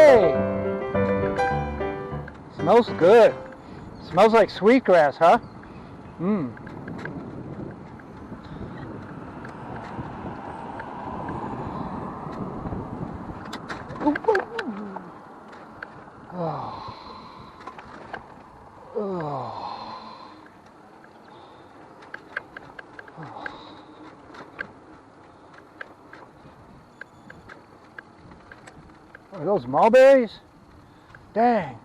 Hey! Smells good. Smells like sweetgrass, huh? Mmm. Oh. Oh. Are those mulberries? Dang.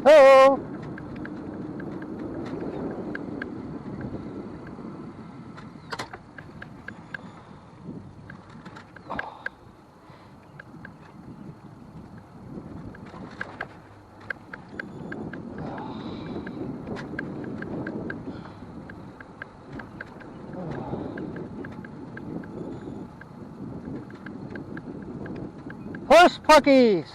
Hello. Horse puckies.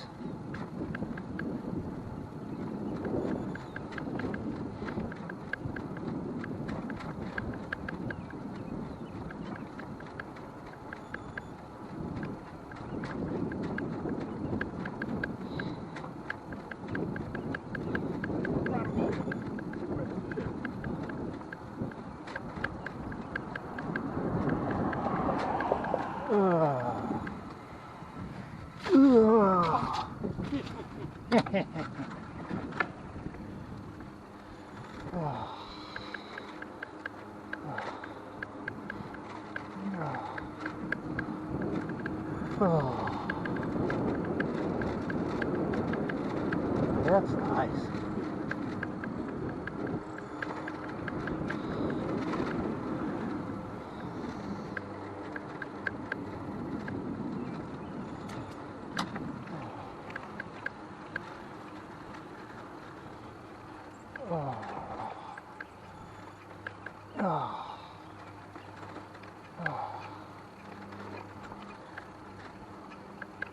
That's nice.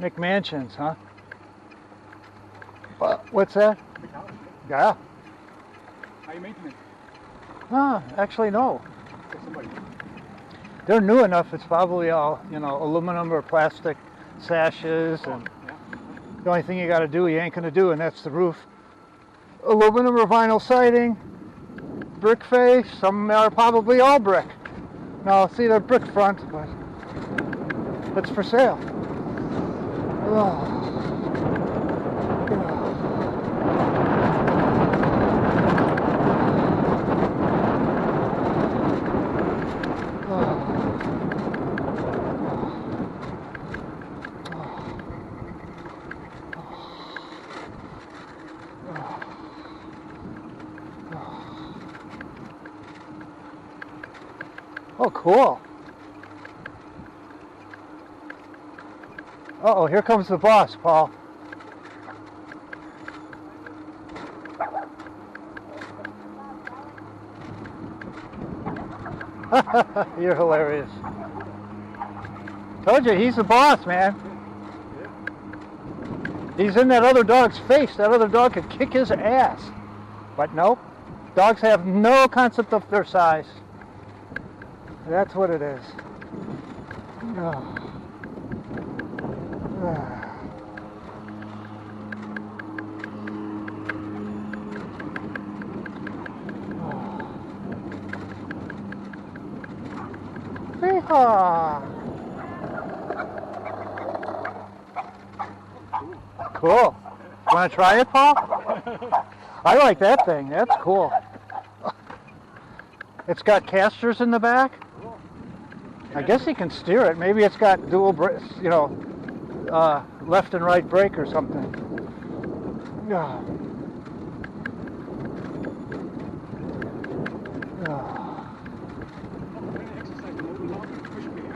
McMansions, huh? What's that? Yeah. How you making it? Actually, no. They're new enough. It's probably all, aluminum or plastic sashes, and the only thing you got to do, you ain't gonna do, and that's the roof. Aluminum or vinyl siding, brick face. Some are probably all brick. No, see, they're brick front, but it's for sale. Oh. Oh, cool. Uh-oh, here comes the boss, Paul. You're hilarious. Told you, he's the boss, man. He's in that other dog's face. That other dog could kick his ass. But nope. Dogs have no concept of their size. That's what it is. Oh. Yeehaw. Cool. Want to try it, Paul? I like that thing. That's cool. It's got casters in the back. I guess he can steer it. Maybe it's got dual, left and right brake or something. Yeah.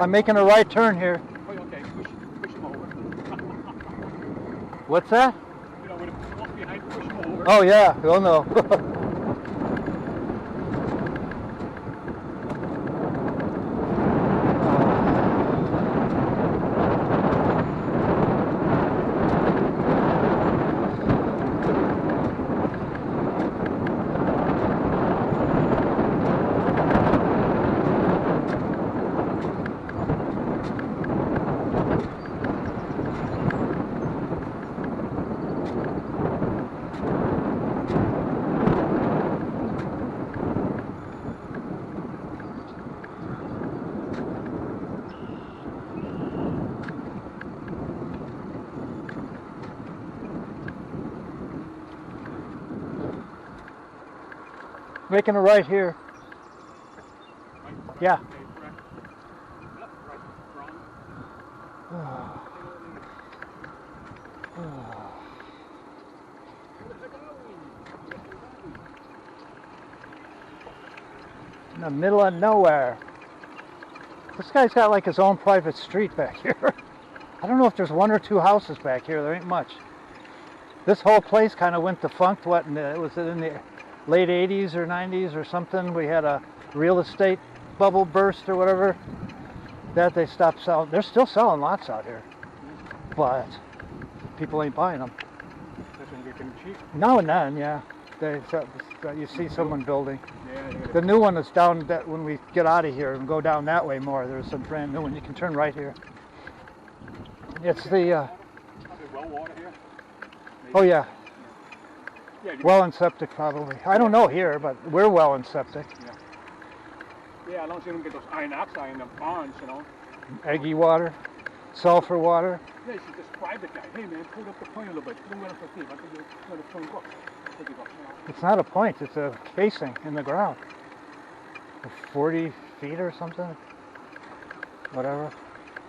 I'm making a right turn here. Okay, push him over. What's that? You know, when it walk behind, push him over. Oh yeah, oh no. Making a right here. Right, Yeah. okay, correct. Left, right, wrong. In the middle of nowhere. This guy's got like his own private street back here. I don't know if there's one or two houses back here. There ain't much. This whole place kind of went defunct. What? Was it in the late 80s or 90s or something? We had a real estate bubble burst or whatever. That they stopped selling. They're still selling lots out here, but people ain't buying them. That's when you get them cheap. Now and then, yeah. You see someone building. Yeah, yeah. The new one is down that when we get out of here and go down that way more. There's a brand new one. You can turn right here. It's the Are there well water here? Maybe. oh yeah, Yeah, well and septic probably. I don't know here, but we're well and septic. yeah, as long as you don't get those iron oxide in the ponds, you know. Eggy water, sulfur water. Yeah, you should just bribe the guy. Hey man, pull up the point a little bit. Pull it up for I think you're going to point books. There you go. It's not a point. It's a casing in the ground. 40 feet or something. Whatever.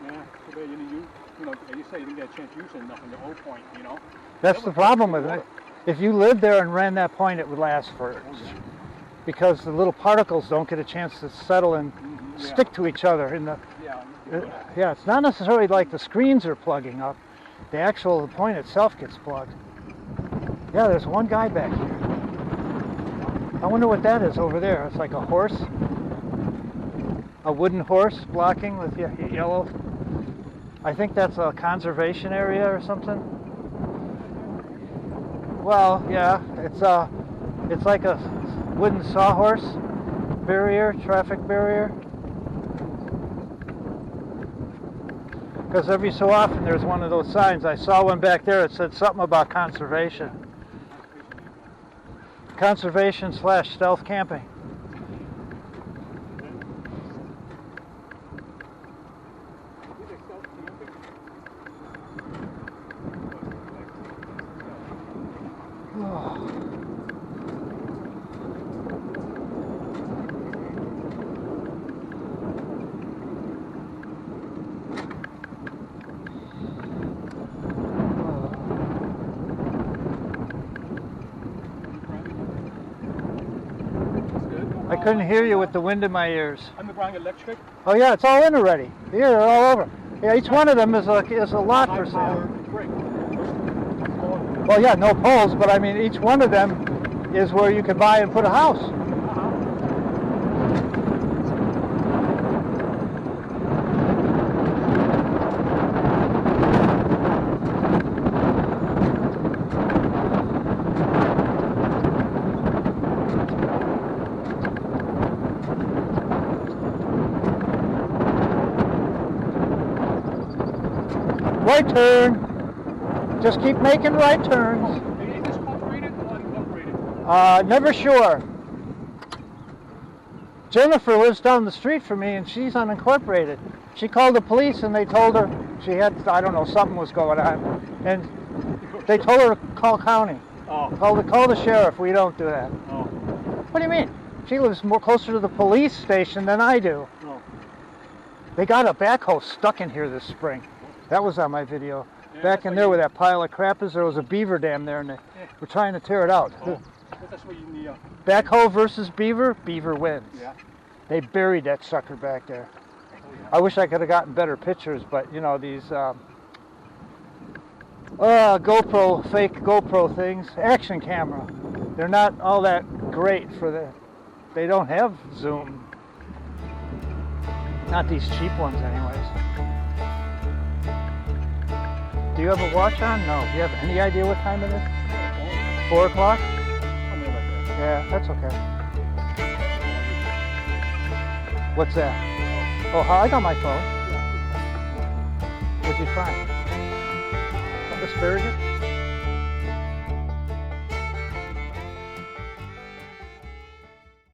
Yeah, so there you know, like you say, you didn't get a chance using nothing, the whole point, you know. That's the problem with it. If you lived there and ran that point, it would last for, because the little particles don't get a chance to settle and stick to each other. In the yeah, it's not necessarily like the screens are plugging up. The point itself gets plugged. Yeah, there's one guy back here. I wonder what that is over there. It's like a horse, a wooden horse blocking with yellow. I think that's a conservation area or something. Well, yeah, it's like a wooden sawhorse barrier, traffic barrier. Because every so often there's one of those signs. I saw one back there. It said something about conservation. Conservation / stealth camping. That's good. couldn't hear you with the wind in my ears. Underground electric. Oh yeah, it's all in already. Here, they're all over. Yeah, each one of them is a lot for High sale. power brick. Well, yeah, no poles, but I mean, each one of them is where you can buy and put a house. Right turn. Just keep making right turns. Is this incorporated or unincorporated? Never sure. Jennifer lives down the street from me and she's unincorporated. She called the police and they told her she had, I don't know, something was going on. And they told her to call county. Oh. Call the sheriff. We don't do that. Oh. What do you mean? She lives more closer to the police station than I do. No. They got a backhoe stuck in here this spring. That was on my video. Yeah, Back that's in why there you- where that pile of crap is, there was a beaver dam there and they were trying to tear it out. Oh. That's what you need. Backhoe versus beaver, beaver wins. Yeah. They buried that sucker back there. Oh, yeah. I wish I could have gotten better pictures, but you know, these fake GoPro things, action camera, they're not all that great for they don't have zoom. Not these cheap ones anyways. Do you have a watch on? No. Do you have any idea what time it is? 4 o'clock? Something like that. Yeah, that's okay. What's that? Oh, I got my phone. What'd you find? Asparagus?